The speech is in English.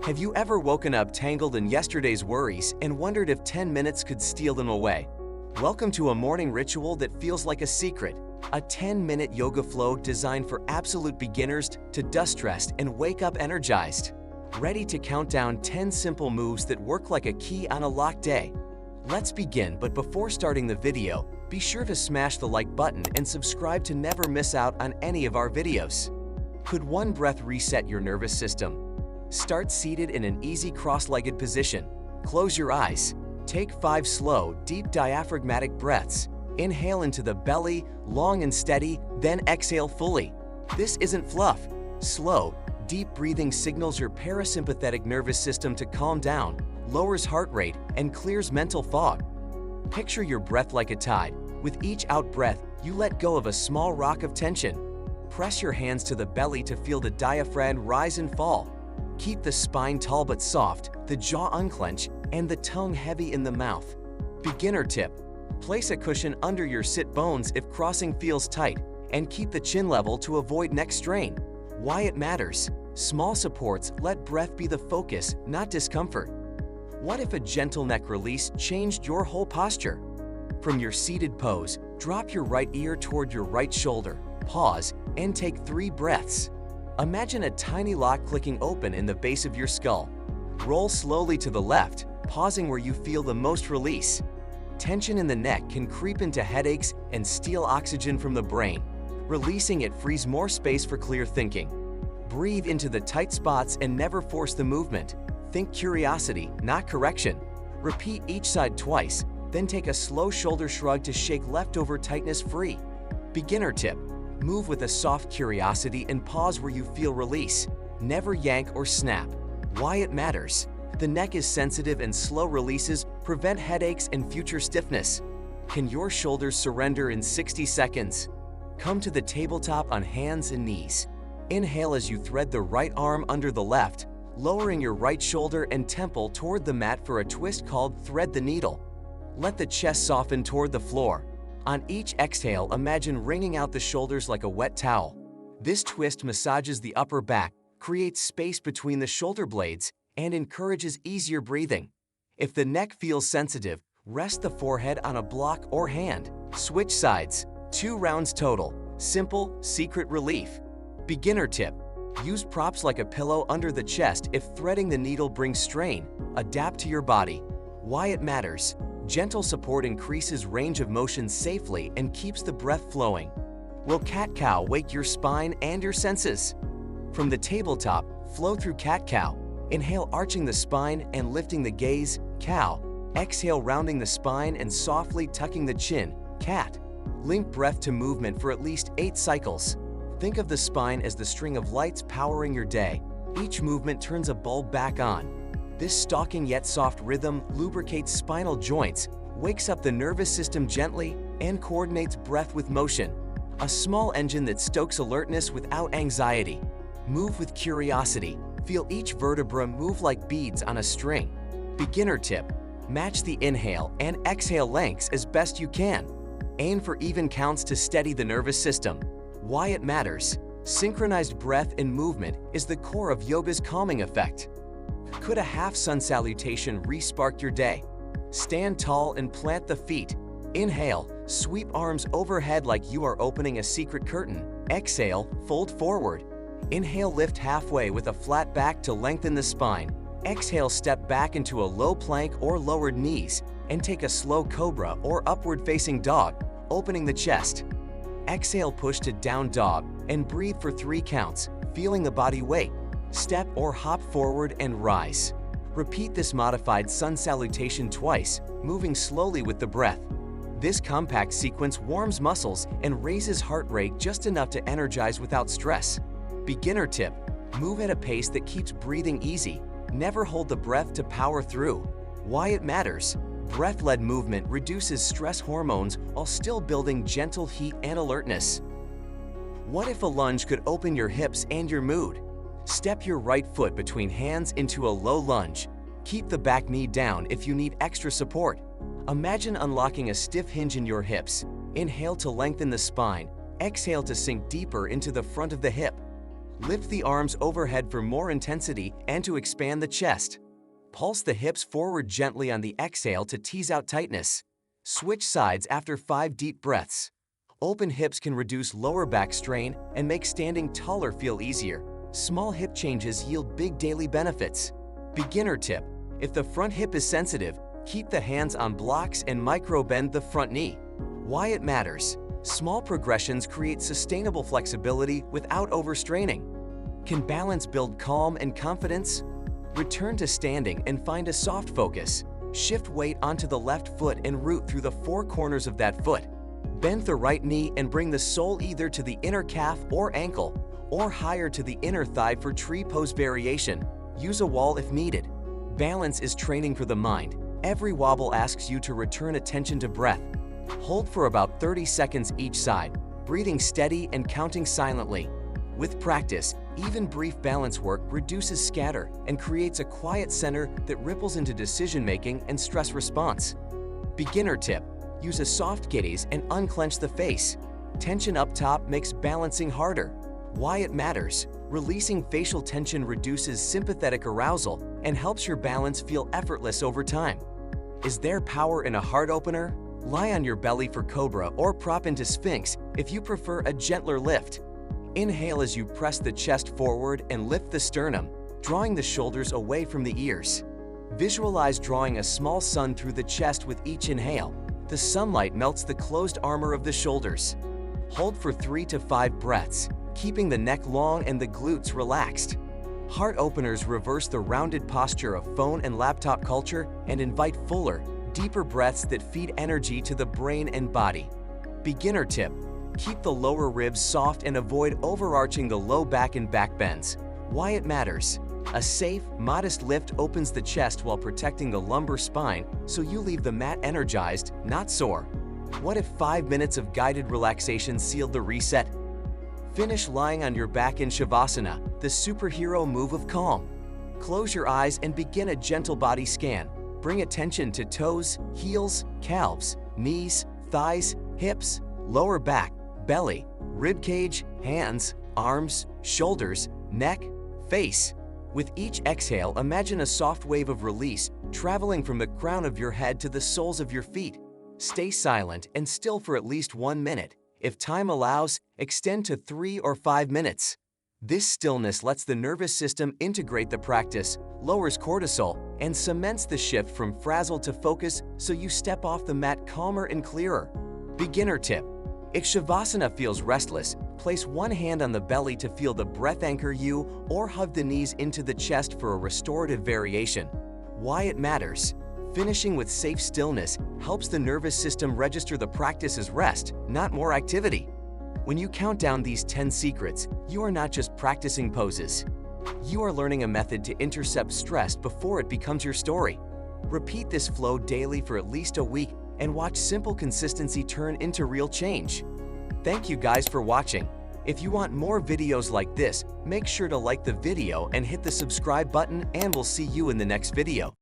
Have you ever woken up tangled in yesterday's worries and wondered if 10 minutes could steal them away? Welcome to a morning ritual that feels like a secret, a 10-minute yoga flow designed for absolute beginners to dust rest and wake up energized. Ready to count down 10 simple moves that work like a key on a locked day. Let's begin, but before starting the video, be sure to smash the like button and subscribe to never miss out on any of our videos. Could one breath reset your nervous system? Start seated in an easy cross-legged position. Close your eyes. Take 5 slow, deep diaphragmatic breaths. Inhale into the belly, long and steady, then exhale fully. This isn't fluff. Slow, deep breathing signals your parasympathetic nervous system to calm down, lowers heart rate, and clears mental fog. Picture your breath like a tide. With each out breath, you let go of a small rock of tension. Press your hands to the belly to feel the diaphragm rise and fall. Keep the spine tall but soft, the jaw unclench, and the tongue heavy in the mouth. Beginner tip: place a cushion under your sit bones if crossing feels tight, and keep the chin level to avoid neck strain. Why it matters: small supports let breath be the focus, not discomfort. What if a gentle neck release changed your whole posture? From your seated pose, drop your right ear toward your right shoulder, pause, and take 3 breaths. Imagine a tiny lock clicking open in the base of your skull. Roll slowly to the left, pausing where you feel the most release. Tension in the neck can creep into headaches and steal oxygen from the brain. Releasing it frees more space for clear thinking. Breathe into the tight spots and never force the movement. Think curiosity, not correction. Repeat each side twice, then take a slow shoulder shrug to shake leftover tightness free. Beginner tip: move with a soft curiosity and pause where you feel release. Never yank or snap. Why it matters: the neck is sensitive and slow releases prevent headaches and future stiffness. Can your shoulders surrender in 60 seconds? Come to the tabletop on hands and knees. Inhale as you thread the right arm under the left, lowering your right shoulder and temple toward the mat for a twist called thread the needle. Let the chest soften toward the floor. On each exhale, imagine wringing out the shoulders like a wet towel. This twist massages the upper back, creates space between the shoulder blades, and encourages easier breathing. If the neck feels sensitive, rest the forehead on a block or hand. Switch sides. 2 rounds total. Simple, secret relief. Beginner tip: use props like a pillow under the chest if threading the needle brings strain. Adapt to your body. Why it matters: gentle support increases range of motion safely and keeps the breath flowing. Will cat-cow wake your spine and your senses? From the tabletop, flow through cat-cow. Inhale, arching the spine and lifting the gaze, cow. Exhale, rounding the spine and softly tucking the chin, cat. Link breath to movement for at least 8 cycles. Think of the spine as the string of lights powering your day. Each movement turns a bulb back on. This stalking yet soft rhythm lubricates spinal joints, wakes up the nervous system gently, and coordinates breath with motion. A small engine that stokes alertness without anxiety. Move with curiosity. Feel each vertebra move like beads on a string. Beginner tip: match the inhale and exhale lengths as best you can. Aim for even counts to steady the nervous system. Why it matters: synchronized breath and movement is the core of yoga's calming effect. Could a half sun salutation re-spark your day? Stand tall and plant the feet. Inhale, sweep arms overhead like you are opening a secret curtain. Exhale, fold forward. Inhale, lift halfway with a flat back to lengthen the spine. Exhale, step back into a low plank or lowered knees, and take a slow cobra or upward facing dog, opening the chest. Exhale, push to down dog, and breathe for 3 counts, feeling the body weight. Step or hop forward and rise. Repeat this modified sun salutation twice, moving slowly with the breath. This compact sequence warms muscles and raises heart rate just enough to energize without stress. Beginner tip: move at a pace that keeps breathing easy. Never hold the breath to power through. Why it matters: breath-led movement reduces stress hormones while still building gentle heat and alertness. What if a lunge could open your hips and your mood? Step your right foot between hands into a low lunge. Keep the back knee down if you need extra support. Imagine unlocking a stiff hinge in your hips. Inhale to lengthen the spine. Exhale to sink deeper into the front of the hip. Lift the arms overhead for more intensity and to expand the chest. Pulse the hips forward gently on the exhale to tease out tightness. Switch sides after 5 deep breaths. Open hips can reduce lower back strain and make standing taller feel easier. Small hip changes yield big daily benefits. Beginner tip: if the front hip is sensitive, keep the hands on blocks and micro-bend the front knee. Why it matters: small progressions create sustainable flexibility without overstraining. Can balance build calm and confidence? Return to standing and find a soft focus. Shift weight onto the left foot and root through the 4 corners of that foot. Bend the right knee and bring the sole either to the inner calf or ankle, or higher to the inner thigh for tree pose variation. Use a wall if needed. Balance is training for the mind. Every wobble asks you to return attention to breath. Hold for about 30 seconds each side, breathing steady and counting silently. With practice, even brief balance work reduces scatter and creates a quiet center that ripples into decision-making and stress response. Beginner tip: use a soft gaze and unclench the face. Tension up top makes balancing harder. Why it matters: releasing facial tension reduces sympathetic arousal and helps your balance feel effortless over time. Is there power in a heart opener? Lie on your belly for Cobra or prop into Sphinx if you prefer a gentler lift. Inhale as you press the chest forward and lift the sternum, drawing the shoulders away from the ears. Visualize drawing a small sun through the chest with each inhale. The sunlight melts the closed armor of the shoulders. Hold for 3 to 5 breaths, keeping the neck long and the glutes relaxed. Heart openers reverse the rounded posture of phone and laptop culture and invite fuller, deeper breaths that feed energy to the brain and body. Beginner tip: keep the lower ribs soft and avoid overarching the low back and back bends. Why it matters: a safe, modest lift opens the chest while protecting the lumbar spine, so you leave the mat energized, not sore. What if 5 minutes of guided relaxation sealed the reset? Finish lying on your back in Shavasana, the superhero move of calm. Close your eyes and begin a gentle body scan. Bring attention to toes, heels, calves, knees, thighs, hips, lower back, belly, rib cage, hands, arms, shoulders, neck, face. With each exhale, imagine a soft wave of release traveling from the crown of your head to the soles of your feet. Stay silent and still for at least 1 minute. If time allows, extend to 3 or 5 minutes. This stillness lets the nervous system integrate the practice, lowers cortisol, and cements the shift from frazzle to focus, so you step off the mat calmer and clearer. Beginner tip: if Shavasana feels restless, place one hand on the belly to feel the breath anchor you, or hug the knees into the chest for a restorative variation. Why it matters: finishing with safe stillness helps the nervous system register the practice as rest, not more activity. When you count down these 10 secrets, you are not just practicing poses. You are learning a method to intercept stress before it becomes your story. Repeat this flow daily for at least a week and watch simple consistency turn into real change. Thank you guys for watching. If you want more videos like this, make sure to like the video and hit the subscribe button, and we'll see you in the next video.